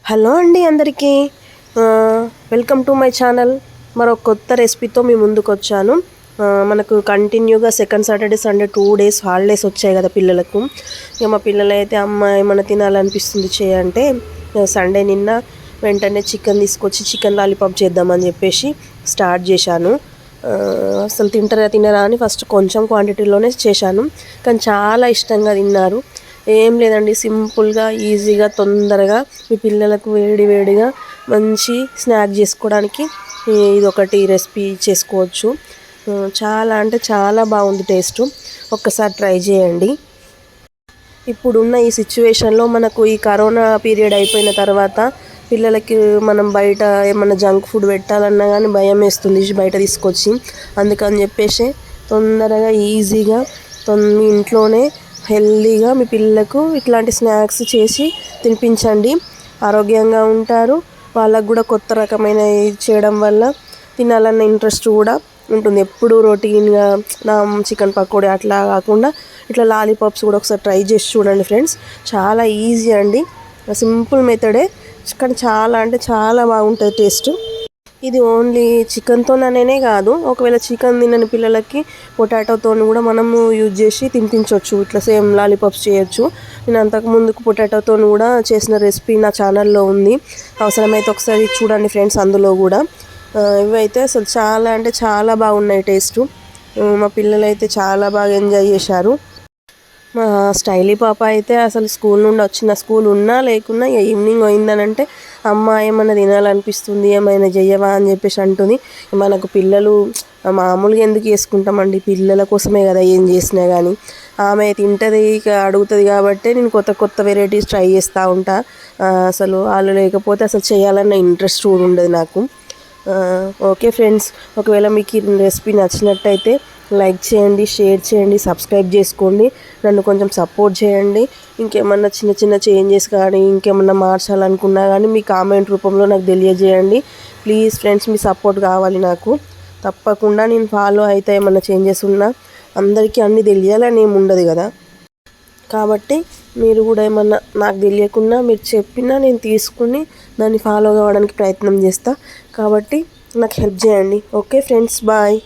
Hello అండి అందరికీ welcome to my channel. మరో కొత్త రెసిపీతో మీ ముందుకు వచ్చాను. మనకు కంటిన్యూగా second Saturday Sunday 2 days holidays వచ్చాయి కదా పిల్లలకు. ఇక మా పిల్లలైతే అమ్మ ఏమైనా తినాలనిపిస్తుంది చేయంటే సండే నిన్న వెంటనే చికెన్ తీసుకొచ్చి చికెన్ లాలీపాప్ చేద్దామని చెప్పేసి స్టార్ట్ చేశాను. అసలు తినరా అని ఫస్ట్ కొంచెం క్వాంటిటీలోనే చేశాను, కానీ చాలా ఇష్టంగా తిన్నారు. ఏం లేదండి, సింపుల్గా ఈజీగా తొందరగా మీ పిల్లలకు వేడిగా మంచి స్నాక్ చేసుకోవడానికి ఇదొకటి రెసిపీ చేసుకోవచ్చు. చాలా అంటే చాలా బాగుంది టేస్ట్. ఒక్కసారి ట్రై చేయండి. ఇప్పుడున్న ఈ సిచ్యువేషన్లో మనకు ఈ కరోనా పీరియడ్ అయిపోయిన తర్వాత పిల్లలకి మనం బయట ఏమన్నా జంక్ ఫుడ్ పెట్టాలన్నా కానీ భయం వేస్తుంది బయట తీసుకొచ్చి. అందుకని చెప్పేసి తొందరగా ఈజీగా మీ ఇంట్లోనే హెల్తీగా మీ పిల్లలకు ఇట్లాంటి స్నాక్స్ చేసి తినిపించండి. ఆరోగ్యంగా ఉంటారు. వాళ్ళకు కూడా కొత్త రకమైన చేయడం వల్ల తినాలన్న ఇంట్రెస్ట్ కూడా ఉంటుంది. ఎప్పుడు రొటీన్గా నా చికెన్ పకోడీ అట్లా కాకుండా ఇట్లా లాలీపాప్స్ కూడా ఒకసారి ట్రై చేసి చూడండి ఫ్రెండ్స్. చాలా ఈజీ అండి, సింపుల్ మెథడే, కానీ చాలా అంటే చాలా బాగుంటుంది టేస్ట్. ఇది ఓన్లీ చికెన్తోననే కాదు, ఒకవేళ చికెన్ తినని పిల్లలకి పొటాటోతో కూడా మనము యూజ్ చేసి తినిపించవచ్చు. ఇట్లా సేమ్ లాలీపాప్స్ చేయొచ్చు. నేను అంతకుముందుకు పొటాటోతో కూడా చేసిన రెసిపీ నా ఛానల్లో ఉంది, అవసరమైతే ఒకసారి చూడండి ఫ్రెండ్స్. అందులో కూడా ఇవైతే అసలు చాలా అంటే చాలా బాగున్నాయి టేస్ట్. మా పిల్లలు అయితే చాలా బాగా ఎంజాయ్ చేశారు. మా స్టైలీ పాప అయితే అసలు స్కూల్ నుండి వచ్చిన, స్కూల్ ఉన్నా లేకున్నా ఈవినింగ్ అయిందనంటే అమ్మ ఏమైనా తినాలనిపిస్తుంది, ఏమైనా చెయ్యవా అని చెప్పేసి అంటుంది. మనకు పిల్లలు మామూలుగా ఎందుకు చేసుకుంటామండి, పిల్లల కోసమే కదా ఏం చేసినా కానీ. ఆమె తింటుంది, ఇక అడుగుతుంది కాబట్టి నేను కొత్త వెరైటీస్ ట్రై చేస్తూ ఉంటా. అసలు వాళ్ళు లేకపోతే అసలు చేయాలన్న ఇంట్రెస్ట్ కూడా ఉండదు నాకు. ఓకే ఫ్రెండ్స్, ఒకవేళ మీకు ఈ రెసిపీ నచ్చినట్టయితే లైక్ చేయండి, షేర్ చేయండి, సబ్స్క్రైబ్ చేసుకోండి, నన్ను కొంచెం సపోర్ట్ చేయండి. ఇంకేమన్నా చిన్న చేంజెస్ కానీ ఇంకేమన్నా మార్చాలనుకున్నా కానీ మీ కామెంట్ రూపంలో నాకు తెలియజేయండి ప్లీజ్ ఫ్రెండ్స్. మీ సపోర్ట్ కావాలి నాకు. తప్పకుండా నేను ఫాలో అయితే ఏమన్నా చేంజెస్ ఉన్నా అందరికీ అన్నీ తెలియాలని ఏమి ఉండదు కదా. కాబట్టి మీరు కూడా ఏమన్నా నాకు తెలియకుండా మీరు చెప్పినా నేను తీసుకుని దాన్ని ఫాలో కావడానికి ప్రయత్నం చేస్తా. కాబట్టి నాకు హెల్ప్ చేయండి. Okay friends, bye.